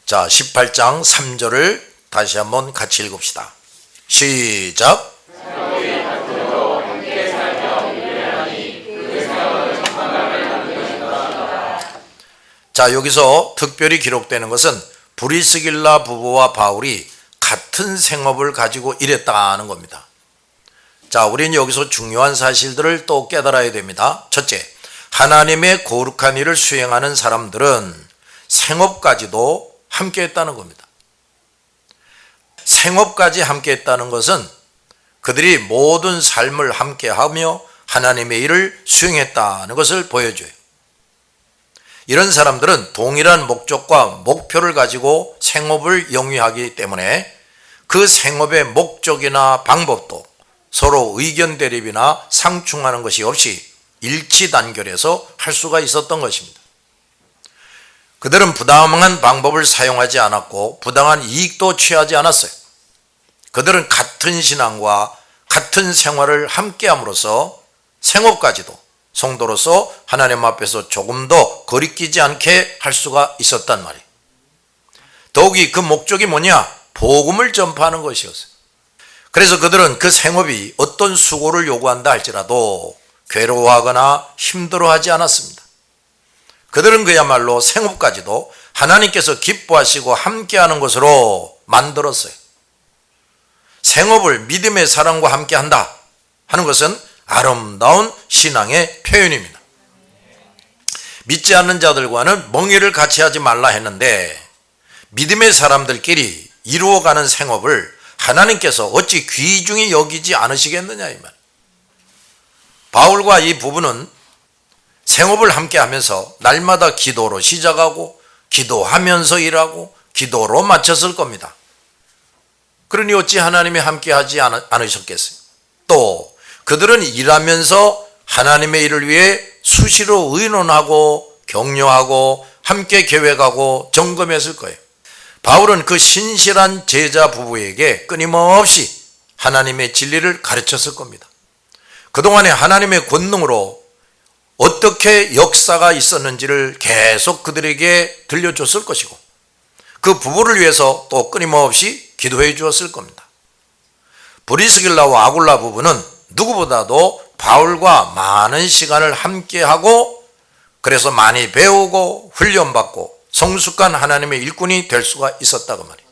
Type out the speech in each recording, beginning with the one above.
자, 18장 3절을 다시 한번 같이 읽읍시다. 시작. 자, 여기서 특별히 기록되는 것은 브리스길라 부부와 바울이 같은 생업을 가지고 일했다는 겁니다. 자, 우리는 여기서 중요한 사실들을 또 깨달아야 됩니다. 첫째, 하나님의 거룩한 일을 수행하는 사람들은 생업까지도 함께 했다는 겁니다. 생업까지 함께 했다는 것은 그들이 모든 삶을 함께 하며 하나님의 일을 수행했다는 것을 보여줘요. 이런 사람들은 동일한 목적과 목표를 가지고 생업을 영위하기 때문에 그 생업의 목적이나 방법도 서로 의견 대립이나 상충하는 것이 없이 일치 단결해서 할 수가 있었던 것입니다. 그들은 부당한 방법을 사용하지 않았고 부당한 이익도 취하지 않았어요. 그들은 같은 신앙과 같은 생활을 함께함으로써 생업까지도 성도로서 하나님 앞에서 조금 더 거리끼지 않게 할 수가 있었단 말이에요. 더욱이 그 목적이 뭐냐? 복음을 전파하는 것이었어요. 그래서 그들은 그 생업이 어떤 수고를 요구한다 할지라도 괴로워하거나 힘들어하지 않았습니다. 그들은 그야말로 생업까지도 하나님께서 기뻐하시고 함께하는 것으로 만들었어요. 생업을 믿음의 사랑과 함께한다 하는 것은 아름다운 신앙의 표현입니다. 믿지 않는 자들과는 멍해를 같이 하지 말라 했는데 믿음의 사람들끼리 이루어가는 생업을 하나님께서 어찌 귀중히 여기지 않으시겠느냐 이 말. 바울과 이 부부는 생업을 함께 하면서 날마다 기도로 시작하고 기도하면서 일하고 기도로 마쳤을 겁니다. 그러니 어찌 하나님이 함께 하지 않으셨겠어요? 또 그들은 일하면서 하나님의 일을 위해 수시로 의논하고 격려하고 함께 계획하고 점검했을 거예요. 바울은 그 신실한 제자 부부에게 끊임없이 하나님의 진리를 가르쳤을 겁니다. 그동안에 하나님의 권능으로 어떻게 역사가 있었는지를 계속 그들에게 들려줬을 것이고 그 부부를 위해서 또 끊임없이 기도해 주었을 겁니다. 브리스길라와 아굴라 부부는 누구보다도 바울과 많은 시간을 함께하고 그래서 많이 배우고 훈련받고 성숙한 하나님의 일꾼이 될 수가 있었다고 말이에요.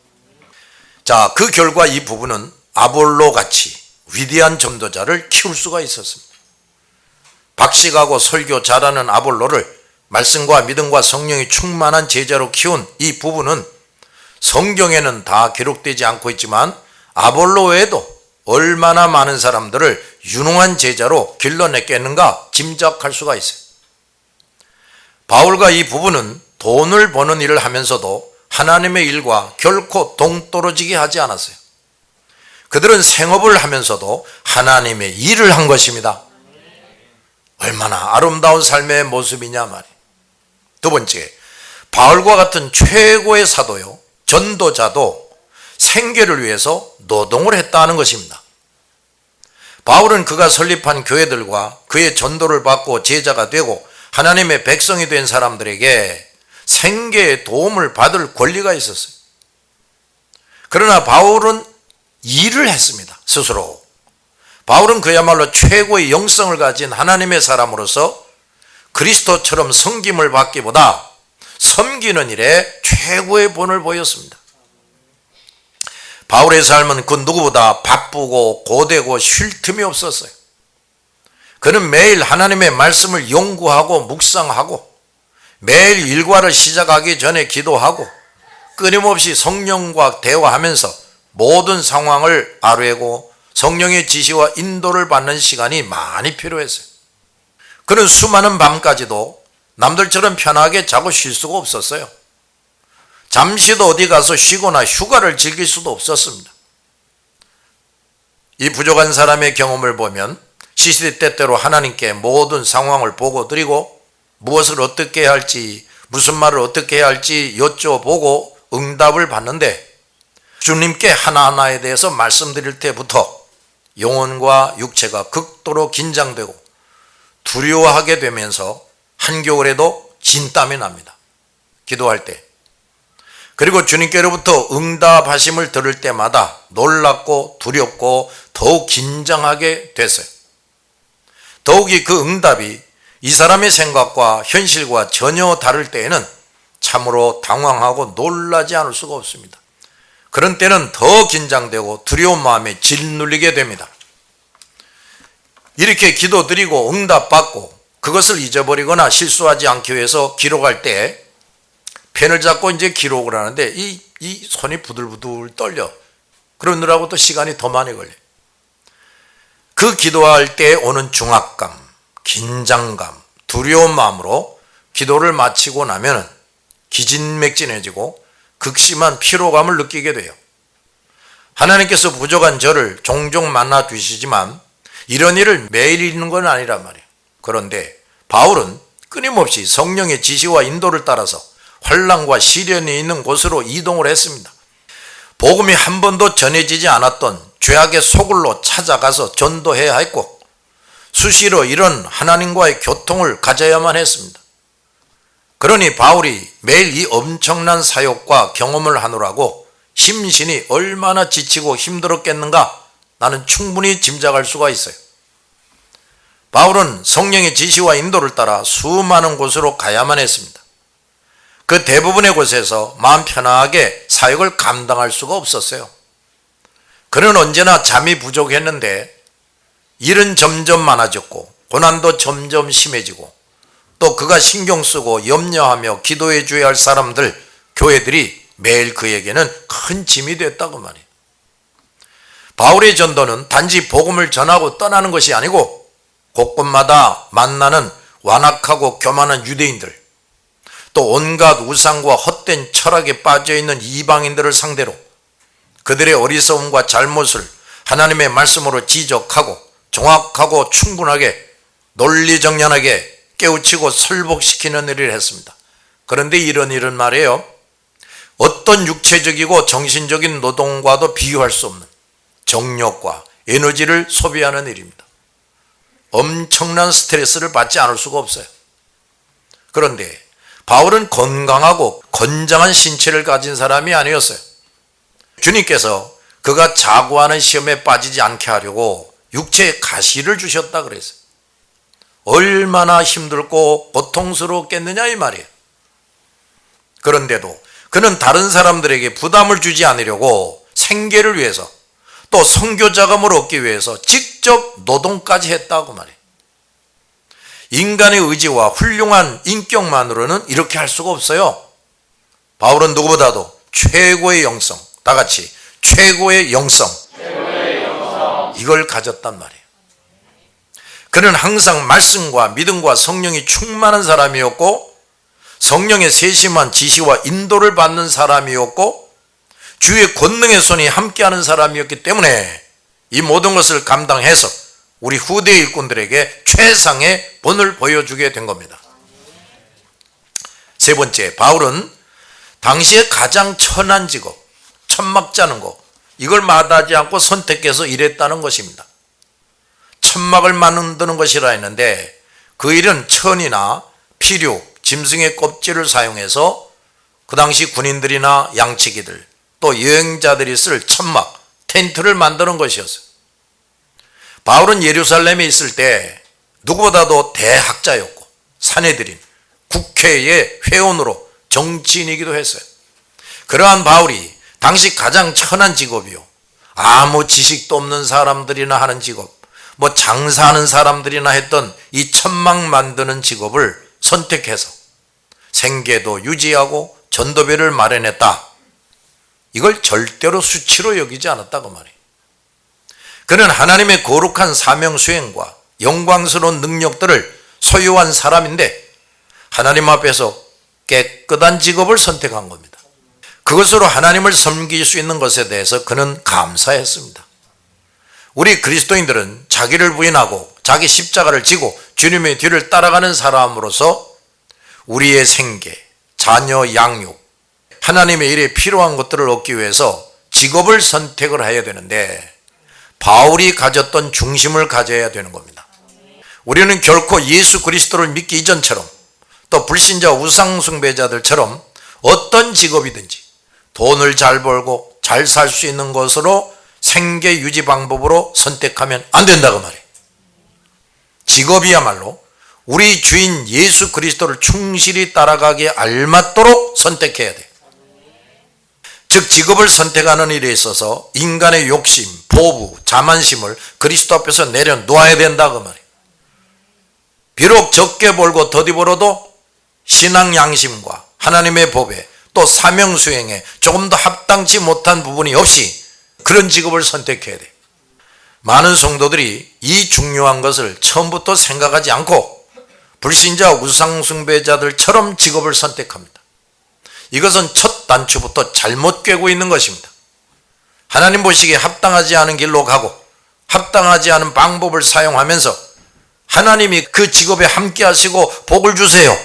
자, 그 결과 이 부부는 아볼로같이 위대한 전도자를 키울 수가 있었습니다. 박식하고 설교 잘하는 아볼로를 말씀과 믿음과 성령이 충만한 제자로 키운 이 부부는 성경에는 다 기록되지 않고 있지만 아볼로 외에도 얼마나 많은 사람들을 유능한 제자로 길러냈겠는가 짐작할 수가 있어요. 바울과 이 부부는 돈을 버는 일을 하면서도 하나님의 일과 결코 동떨어지게 하지 않았어요. 그들은 생업을 하면서도 하나님의 일을 한 것입니다. 얼마나 아름다운 삶의 모습이냐 말이에요. 두 번째, 바울과 같은 최고의 사도요 전도자도 생계를 위해서 노동을 했다는 것입니다. 바울은 그가 설립한 교회들과 그의 전도를 받고 제자가 되고 하나님의 백성이 된 사람들에게 생계의 도움을 받을 권리가 있었어요. 그러나 바울은 일을 했습니다. 스스로. 바울은 그야말로 최고의 영성을 가진 하나님의 사람으로서 그리스도처럼 섬김을 받기보다 섬기는 일에 최고의 본을 보였습니다. 바울의 삶은 그 누구보다 바쁘고 고되고 쉴 틈이 없었어요. 그는 매일 하나님의 말씀을 연구하고 묵상하고 매일 일과를 시작하기 전에 기도하고 끊임없이 성령과 대화하면서 모든 상황을 아뢰고 성령의 지시와 인도를 받는 시간이 많이 필요했어요. 그는 수많은 밤까지도 남들처럼 편하게 자고 쉴 수가 없었어요. 잠시도 어디 가서 쉬거나 휴가를 즐길 수도 없었습니다. 이 부족한 사람의 경험을 보면 시시때때로 하나님께 모든 상황을 보고 드리고 무엇을 어떻게 해야 할지 무슨 말을 어떻게 해야 할지 여쭤보고 응답을 받는데 주님께 하나하나에 대해서 말씀드릴 때부터 영혼과 육체가 극도로 긴장되고 두려워하게 되면서 한겨울에도 진땀이 납니다. 기도할 때. 그리고 주님께로부터 응답하심을 들을 때마다 놀랍고 두렵고 더욱 긴장하게 됐어요. 더욱이 그 응답이 이 사람의 생각과 현실과 전혀 다를 때에는 참으로 당황하고 놀라지 않을 수가 없습니다. 그런 때는 더 긴장되고 두려운 마음에 짓눌리게 됩니다. 이렇게 기도드리고 응답받고 그것을 잊어버리거나 실수하지 않기 위해서 기록할 때 펜을 잡고 이제 기록을 하는데 이 손이 부들부들 떨려. 그러느라고 또 시간이 더 많이 걸려요. 그 기도할 때 오는 중압감, 긴장감, 두려운 마음으로 기도를 마치고 나면 기진맥진해지고 극심한 피로감을 느끼게 돼요. 하나님께서 부족한 저를 종종 만나 주시지만 이런 일을 매일 있는 건 아니란 말이에요. 그런데 바울은 끊임없이 성령의 지시와 인도를 따라서 환난과 시련이 있는 곳으로 이동을 했습니다. 복음이 한 번도 전해지지 않았던 죄악의 소굴로 찾아가서 전도해야 했고 수시로 이런 하나님과의 교통을 가져야만 했습니다. 그러니 바울이 매일 이 엄청난 사역과 경험을 하느라고 심신이 얼마나 지치고 힘들었겠는가 나는 충분히 짐작할 수가 있어요. 바울은 성령의 지시와 인도를 따라 수많은 곳으로 가야만 했습니다. 그 대부분의 곳에서 마음 편하게 사역을 감당할 수가 없었어요. 그는 언제나 잠이 부족했는데 일은 점점 많아졌고 고난도 점점 심해지고 또 그가 신경 쓰고 염려하며 기도해 줘야 할 사람들, 교회들이 매일 그에게는 큰 짐이 됐다고 말이에요. 바울의 전도는 단지 복음을 전하고 떠나는 것이 아니고 곳곳마다 만나는 완악하고 교만한 유대인들, 또 온갖 우상과 헛된 철학에 빠져있는 이방인들을 상대로 그들의 어리석음과 잘못을 하나님의 말씀으로 지적하고 정확하고 충분하게 논리정연하게 깨우치고 설복시키는 일을 했습니다. 그런데 이런 일은 말이에요, 어떤 육체적이고 정신적인 노동과도 비교할 수 없는 정력과 에너지를 소비하는 일입니다. 엄청난 스트레스를 받지 않을 수가 없어요. 그런데 바울은 건강하고 건장한 신체를 가진 사람이 아니었어요. 주님께서 그가 자고하는 시험에 빠지지 않게 하려고 육체에 가시를 주셨다 그랬어요. 얼마나 힘들고 고통스럽겠느냐 이 말이에요. 그런데도 그는 다른 사람들에게 부담을 주지 않으려고 생계를 위해서 또 선교 자금을 얻기 위해서 직접 노동까지 했다고 말해요. 인간의 의지와 훌륭한 인격만으로는 이렇게 할 수가 없어요. 바울은 누구보다도 최고의 영성, 다 같이 최고의 영성, 이걸 가졌단 말이에요. 그는 항상 말씀과 믿음과 성령이 충만한 사람이었고 성령의 세심한 지시와 인도를 받는 사람이었고 주의 권능의 손이 함께하는 사람이었기 때문에 이 모든 것을 감당해서 우리 후대 일꾼들에게 최상의 본을 보여주게 된 겁니다. 세 번째, 바울은 당시에 가장 천한 직업, 천막 짜는 거, 이걸 마다하지 않고 선택해서 일했다는 것입니다. 천막을 만드는 것이라 했는데 그 일은 천이나 피륙, 짐승의 껍질을 사용해서 그 당시 군인들이나 양치기들 또 여행자들이 쓸 천막, 텐트를 만드는 것이었어요. 바울은 예루살렘에 있을 때 누구보다도 대학자였고 사내들인 국회의 회원으로 정치인이기도 했어요. 그러한 바울이 당시 가장 천한 직업이요, 아무 지식도 없는 사람들이나 하는 직업, 뭐 장사하는 사람들이나 했던 이 천막 만드는 직업을 선택해서 생계도 유지하고 전도비를 마련했다. 이걸 절대로 수치로 여기지 않았다고 말해요. 그는 하나님의 거룩한 사명 수행과 영광스러운 능력들을 소유한 사람인데 하나님 앞에서 깨끗한 직업을 선택한 겁니다. 그것으로 하나님을 섬길 수 있는 것에 대해서 그는 감사했습니다. 우리 그리스도인들은 자기를 부인하고 자기 십자가를 지고 주님의 뒤를 따라가는 사람으로서 우리의 생계, 자녀 양육, 하나님의 일에 필요한 것들을 얻기 위해서 직업을 선택을 해야 되는데 바울이 가졌던 중심을 가져야 되는 겁니다. 우리는 결코 예수 그리스도를 믿기 이전처럼 또 불신자 우상 숭배자들처럼 어떤 직업이든지 돈을 잘 벌고 잘 살 수 있는 것으로 생계 유지 방법으로 선택하면 안 된다 그 말이에요. 직업이야말로 우리 주인 예수 그리스도를 충실히 따라가기에 알맞도록 선택해야 돼요. 즉 직업을 선택하는 일에 있어서 인간의 욕심, 포부, 자만심을 그리스도 앞에서 내려놓아야 된다 그 말이에요. 비록 적게 벌고 더디 벌어도 신앙 양심과 하나님의 법에 또 사명 수행에 조금 더 합당치 못한 부분이 없이 그런 직업을 선택해야 돼요. 많은 성도들이 이 중요한 것을 처음부터 생각하지 않고 불신자 우상 숭배자들처럼 직업을 선택합니다. 이것은 첫 단추부터 잘못 꿰고 있는 것입니다. 하나님 보시기에 합당하지 않은 길로 가고 합당하지 않은 방법을 사용하면서 하나님이 그 직업에 함께 하시고 복을 주세요.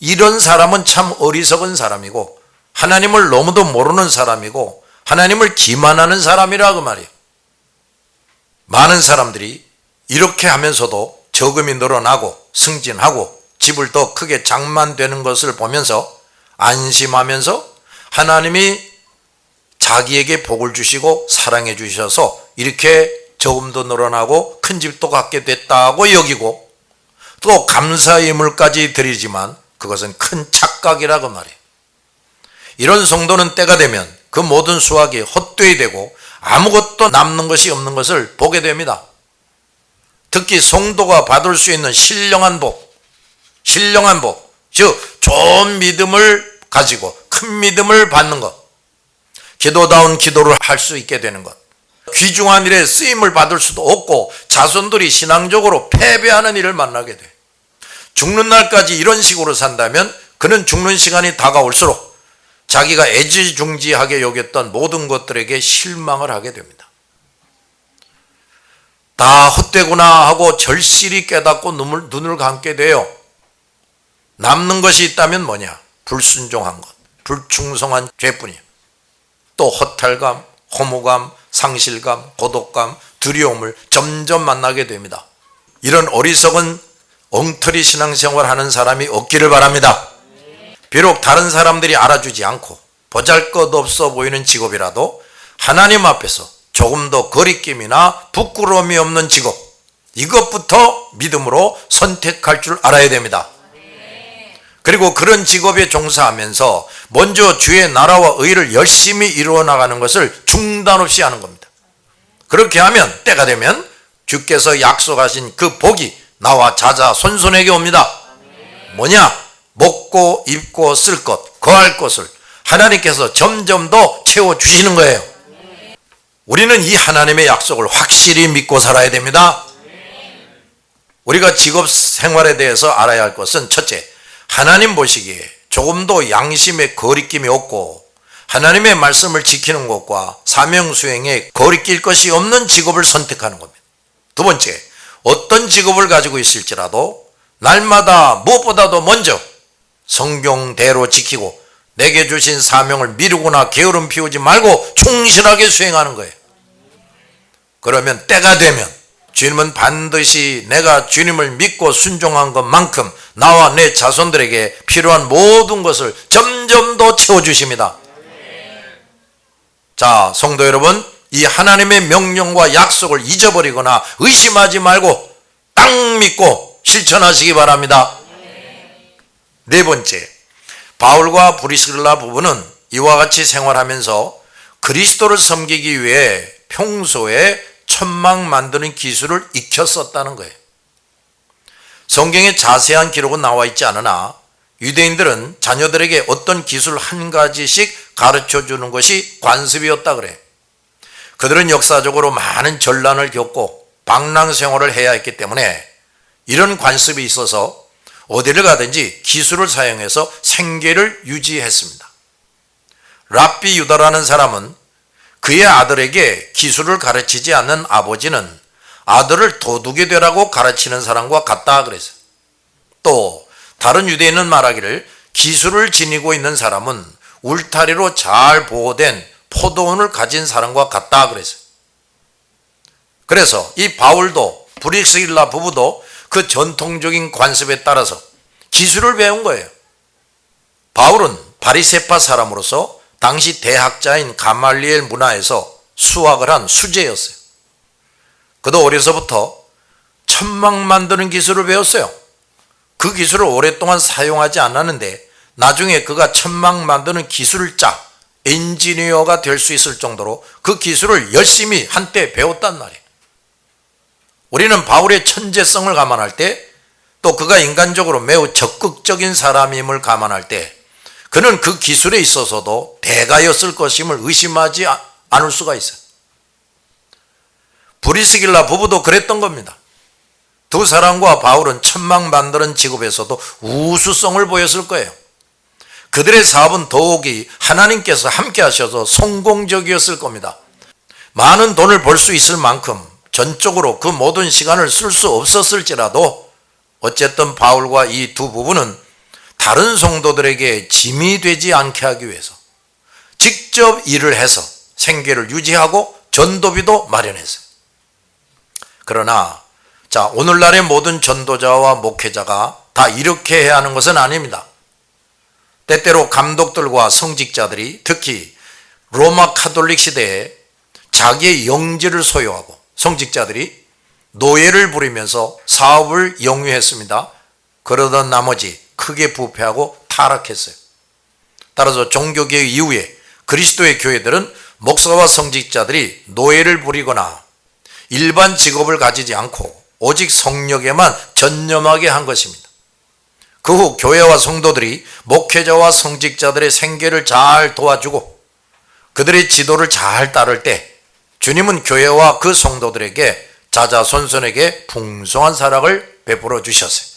이런 사람은 참 어리석은 사람이고 하나님을 너무도 모르는 사람이고 하나님을 기만하는 사람이라 그 말이에요. 많은 사람들이 이렇게 하면서도 저금이 늘어나고 승진하고 집을 더 크게 장만되는 것을 보면서 안심하면서 하나님이 자기에게 복을 주시고 사랑해 주셔서 이렇게 저금도 늘어나고 큰 집도 갖게 됐다고 여기고 또 감사의 예물까지 드리지만 그것은 큰 착각이라 그 말이에요. 이런 성도는 때가 되면 그 모든 수확이 헛되이 되고 아무것도 남는 것이 없는 것을 보게 됩니다. 특히 성도가 받을 수 있는 신령한 복, 즉 좋은 믿음을 가지고 큰 믿음을 받는 것, 기도다운 기도를 할 수 있게 되는 것, 귀중한 일에 쓰임을 받을 수도 없고 자손들이 신앙적으로 패배하는 일을 만나게 돼. 죽는 날까지 이런 식으로 산다면 그는 죽는 시간이 다가올수록 자기가 애지중지하게 여겼던 모든 것들에게 실망을 하게 됩니다. 다 헛되구나 하고 절실히 깨닫고 눈을 감게 돼요. 남는 것이 있다면 뭐냐? 불순종한 것, 불충성한 죄뿐이에요. 또 허탈감, 허무감, 상실감, 고독감, 두려움을 점점 만나게 됩니다. 이런 어리석은 엉터리 신앙생활 하는 사람이 없기를 바랍니다. 비록 다른 사람들이 알아주지 않고 보잘것없어 보이는 직업이라도 하나님 앞에서 조금 더 거리낌이나 부끄러움이 없는 직업, 이것부터 믿음으로 선택할 줄 알아야 됩니다. 그리고 그런 직업에 종사하면서 먼저 주의 나라와 의를 열심히 이루어 나가는 것을 중단 없이 하는 겁니다. 그렇게 하면 때가 되면 주께서 약속하신 그 복이 나와 자자손손에게 옵니다. 뭐냐? 먹고 입고 쓸 것, 거할 것을 하나님께서 점점 더 채워주시는 거예요. 우리는 이 하나님의 약속을 확실히 믿고 살아야 됩니다. 우리가 직업 생활에 대해서 알아야 할 것은 첫째, 하나님 보시기에 조금도 양심에 거리낌이 없고 하나님의 말씀을 지키는 것과 사명 수행에 거리낄 것이 없는 직업을 선택하는 겁니다. 두 번째, 어떤 직업을 가지고 있을지라도 날마다 무엇보다도 먼저 성경대로 지키고 내게 주신 사명을 미루거나 게으름 피우지 말고 충실하게 수행하는 거예요. 그러면 때가 되면 주님은 반드시 내가 주님을 믿고 순종한 것만큼 나와 내 자손들에게 필요한 모든 것을 점점 더 채워주십니다. 자, 성도 여러분, 이 하나님의 명령과 약속을 잊어버리거나 의심하지 말고 딱 믿고 실천하시기 바랍니다. 네 번째, 바울과 브리스길라 부부는 이와 같이 생활하면서 그리스도를 섬기기 위해 평소에 천막 만드는 기술을 익혔었다는 거예요. 성경에 자세한 기록은 나와 있지 않으나 유대인들은 자녀들에게 어떤 기술 한 가지씩 가르쳐 주는 것이 관습이었다 그래요. 그들은 역사적으로 많은 전란을 겪고 방랑 생활을 해야 했기 때문에 이런 관습이 있어서 어디를 가든지 기술을 사용해서 생계를 유지했습니다. 랍비 유다라는 사람은 그의 아들에게 기술을 가르치지 않는 아버지는 아들을 도둑이 되라고 가르치는 사람과 같다 그랬어요. 또 다른 유대인은 말하기를 기술을 지니고 있는 사람은 울타리로 잘 보호된 포도원을 가진 사람과 같다 그랬어요. 그래서 이 바울도 브리스길라 부부도 그 전통적인 관습에 따라서 기술을 배운 거예요. 바울은 바리새파 사람으로서 당시 대학자인 가말리엘 문화에서 수학을 한 수재였어요. 그도 어려서부터 천막 만드는 기술을 배웠어요. 그 기술을 오랫동안 사용하지 않았는데 나중에 그가 천막 만드는 기술자, 엔지니어가 될 수 있을 정도로 그 기술을 열심히 한때 배웠단 말이에요. 우리는 바울의 천재성을 감안할 때, 또 그가 인간적으로 매우 적극적인 사람임을 감안할 때 그는 그 기술에 있어서도 대가였을 것임을 의심하지 않을 수가 있어요. 브리스길라 부부도 그랬던 겁니다. 두 사람과 바울은 천막 만드는 직업에서도 우수성을 보였을 거예요. 그들의 사업은 더욱이 하나님께서 함께 하셔서 성공적이었을 겁니다. 많은 돈을 벌 수 있을 만큼 전적으로 그 모든 시간을 쓸 수 없었을지라도 어쨌든 바울과 이 두 부부는 다른 성도들에게 짐이 되지 않게 하기 위해서 직접 일을 해서 생계를 유지하고 전도비도 마련했어요. 그러나 오늘날의 모든 전도자와 목회자가 다 이렇게 해야 하는 것은 아닙니다. 때때로 감독들과 성직자들이 특히 로마 카톨릭 시대에 자기의 영지를 소유하고 성직자들이 노예를 부리면서 사업을 영위했습니다. 그러던 나머지 크게 부패하고 타락했어요. 따라서 종교개혁 이후에 그리스도의 교회들은 목사와 성직자들이 노예를 부리거나 일반 직업을 가지지 않고 오직 성역에만 전념하게 한 것입니다. 그 후 교회와 성도들이 목회자와 성직자들의 생계를 잘 도와주고 그들의 지도를 잘 따를 때 주님은 교회와 그 성도들에게 자자손손에게 풍성한 사랑을 베풀어 주셨어요.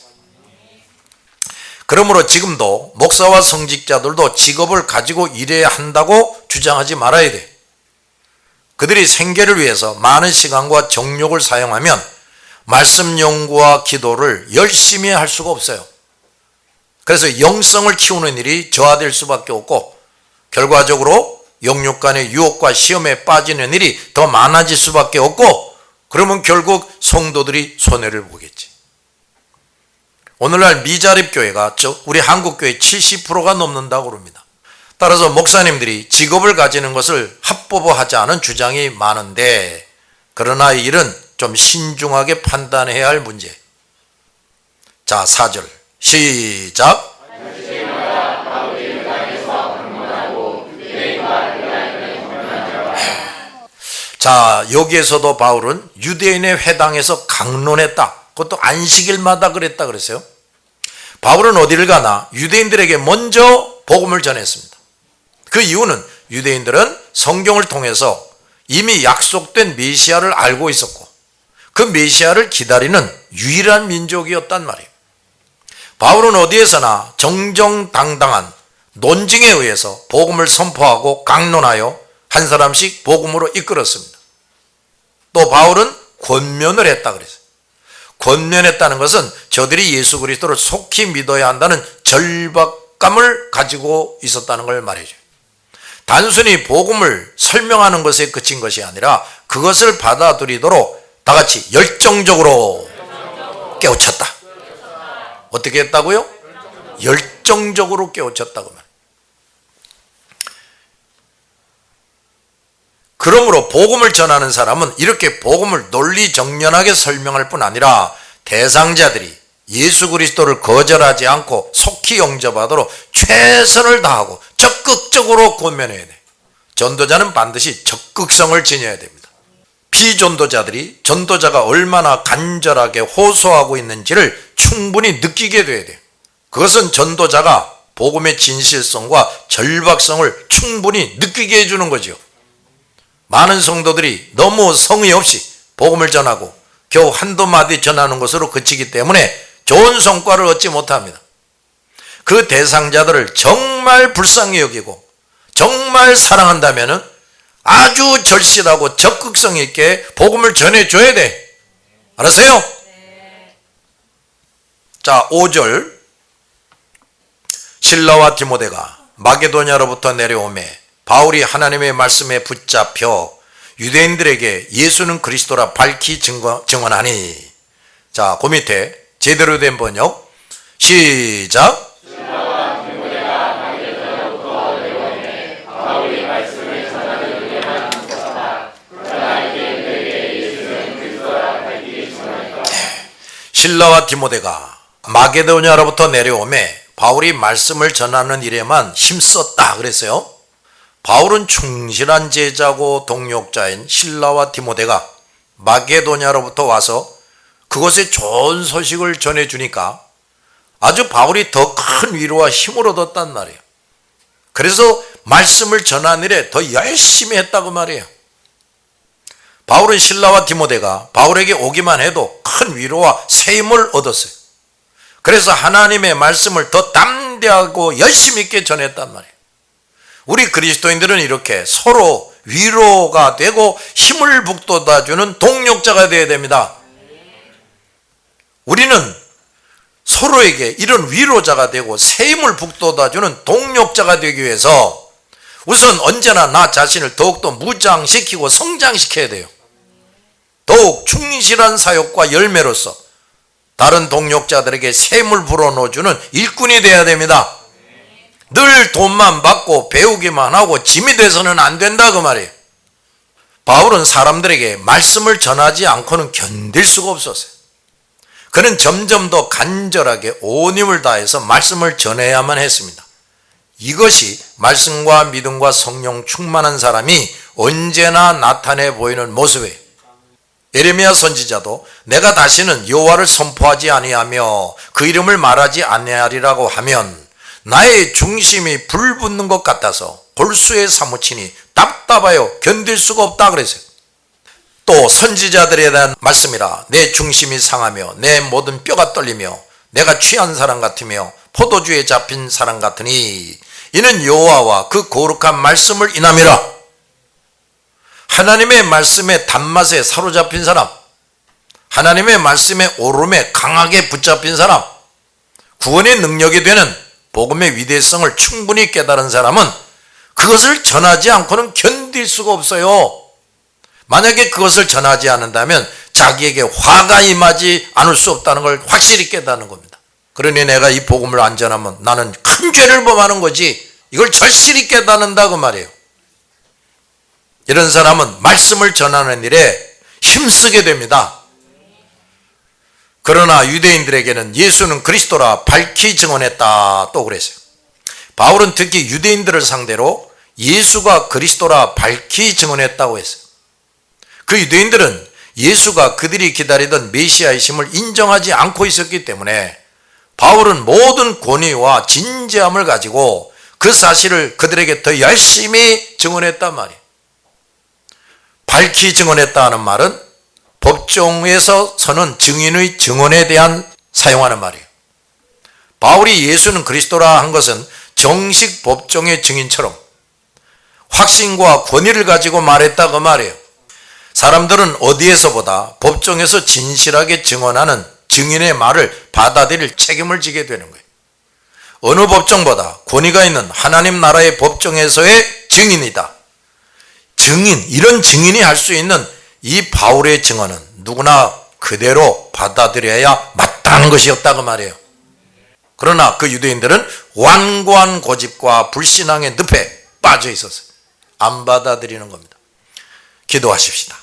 그러므로 지금도 목사와 성직자들도 직업을 가지고 일해야 한다고 주장하지 말아야 돼요. 그들이 생계를 위해서 많은 시간과 정욕을 사용하면 말씀 연구와 기도를 열심히 할 수가 없어요. 그래서 영성을 키우는 일이 저하될 수밖에 없고 결과적으로 영육 간의 유혹과 시험에 빠지는 일이 더 많아질 수밖에 없고 그러면 결국 성도들이 손해를 보겠지. 오늘날 미자립 교회가 우리 한국 교회 70%가 넘는다고 그럽니다. 따라서 목사님들이 직업을 가지는 것을 합법화하지 않은 주장이 많은데 그러나 이 일은 좀 신중하게 판단해야 할 문제. 자, 4절 시작. 자, 여기에서도 바울은 유대인의 회당에서 강론했다. 그것도 안식일마다 그랬다 그랬어요. 바울은 어디를 가나 유대인들에게 먼저 복음을 전했습니다. 그 이유는 유대인들은 성경을 통해서 이미 약속된 메시아를 알고 있었고 그 메시아를 기다리는 유일한 민족이었단 말이에요. 바울은 어디에서나 정정당당한 논증에 의해서 복음을 선포하고 강론하여 한 사람씩 복음으로 이끌었습니다. 또 바울은 권면을 했다 그랬어요. 권면했다는 것은 저들이 예수 그리스도를 속히 믿어야 한다는 절박감을 가지고 있었다는 걸 말해줘요. 단순히 복음을 설명하는 것에 그친 것이 아니라 그것을 받아들이도록 다 같이 열정적으로 깨우쳤다. 어떻게 했다고요? 열정적으로 깨우쳤다고 말해요. 그러므로 복음을 전하는 사람은 이렇게 복음을 논리정연하게 설명할 뿐 아니라 대상자들이 예수 그리스도를 거절하지 않고 속히 영접하도록 최선을 다하고 적극적으로 권면해야 돼. 전도자는 반드시 적극성을 지녀야 됩니다. 비전도자들이 전도자가 얼마나 간절하게 호소하고 있는지를 충분히 느끼게 돼야 돼요. 그것은 전도자가 복음의 진실성과 절박성을 충분히 느끼게 해주는 거죠. 많은 성도들이 너무 성의 없이 복음을 전하고 겨우 한두 마디 전하는 것으로 그치기 때문에 좋은 성과를 얻지 못합니다. 그 대상자들을 정말 불쌍히 여기고 정말 사랑한다면 아주 절실하고 적극성 있게 복음을 전해줘야 돼. 알았어요? 네. 자, 5절 실라와 디모데가 마게도냐로부터 내려오매 바울이 하나님의 말씀에 붙잡혀 유대인들에게 예수는 그리스도라 밝히 증언하니. 자, 그 밑에 제대로 된 번역 시작. 실라와 디모데가 마게도냐로부터 내려오매 바울이 말씀을 전하는 일에만 힘썼다 그랬어요. 바울은 충실한 제자고 동역자인 실라와 디모데가 마게도냐로부터 와서 그곳에 좋은 소식을 전해주니까 아주 바울이 더 큰 위로와 힘을 얻었단 말이에요. 그래서 말씀을 전하는 일에 더 열심히 했다고 말이에요. 바울은 실라와 디모데가 바울에게 오기만 해도 큰 위로와 새 힘을 얻었어요. 그래서 하나님의 말씀을 더 담대하고 열심히 있게 전했단 말이에요. 우리 그리스도인들은 이렇게 서로 위로가 되고 힘을 북돋아주는 동력자가 되어야 됩니다. 우리는 서로에게 이런 위로자가 되고 새 힘을 북돋아주는 동력자가 되기 위해서 우선 언제나 나 자신을 더욱더 무장시키고 성장시켜야 돼요. 더욱 충실한 사역과 열매로서 다른 동력자들에게 새 힘을 불어넣어주는 일꾼이 되어야 됩니다. 늘 돈만 받고 배우기만 하고 짐이 돼서는 안 된다 그 말이에요. 바울은 사람들에게 말씀을 전하지 않고는 견딜 수가 없었어요. 그는 점점 더 간절하게 온 힘을 다해서 말씀을 전해야만 했습니다. 이것이 말씀과 믿음과 성령 충만한 사람이 언제나 나타내 보이는 모습이에요. 예레미야 선지자도 내가 다시는 여호와를 선포하지 아니하며 그 이름을 말하지 아니하리라고 하면 나의 중심이 불붙는 것 같아서 골수에 사무치니 답답하여 견딜 수가 없다 그랬어요. 또 선지자들에 대한 말씀이라 내 중심이 상하며 내 모든 뼈가 떨리며 내가 취한 사람 같으며 포도주에 잡힌 사람 같으니 이는 여호와와 그 거룩한 말씀을 인함이라. 하나님의 말씀의 단맛에 사로잡힌 사람, 하나님의 말씀의 오름에 강하게 붙잡힌 사람, 구원의 능력이 되는 복음의 위대성을 충분히 깨달은 사람은 그것을 전하지 않고는 견딜 수가 없어요. 만약에 그것을 전하지 않는다면 자기에게 화가 임하지 않을 수 없다는 걸 확실히 깨닫는 겁니다. 그러니 내가 이 복음을 안 전하면 나는 큰 죄를 범하는 거지, 이걸 절실히 깨닫는다 그 말이에요. 이런 사람은 말씀을 전하는 일에 힘쓰게 됩니다. 그러나 유대인들에게는 예수는 그리스도라 밝히 증언했다 또 그랬어요. 바울은 특히 유대인들을 상대로 예수가 그리스도라 밝히 증언했다고 했어요. 그 유대인들은 예수가 그들이 기다리던 메시아이심을 인정하지 않고 있었기 때문에 바울은 모든 권위와 진지함을 가지고 그 사실을 그들에게 더 열심히 증언했단 말이에요. 밝히 증언했다는 말은 법정에서 서는 증인의 증언에 대한 사용하는 말이에요. 바울이 예수는 그리스도라 한 것은 정식 법정의 증인처럼 확신과 권위를 가지고 말했다 그 말이에요. 사람들은 어디에서보다 법정에서 진실하게 증언하는 증인의 말을 받아들일 책임을 지게 되는 거예요. 어느 법정보다 권위가 있는 하나님 나라의 법정에서의 증인이다. 증인, 이런 증인이 할 수 있는 이 바울의 증언은 누구나 그대로 받아들여야 마땅한 것이었다 그 말이에요. 그러나 그 유대인들은 완고한 고집과 불신앙의 늪에 빠져 있었어요. 안 받아들이는 겁니다. 기도하십시다.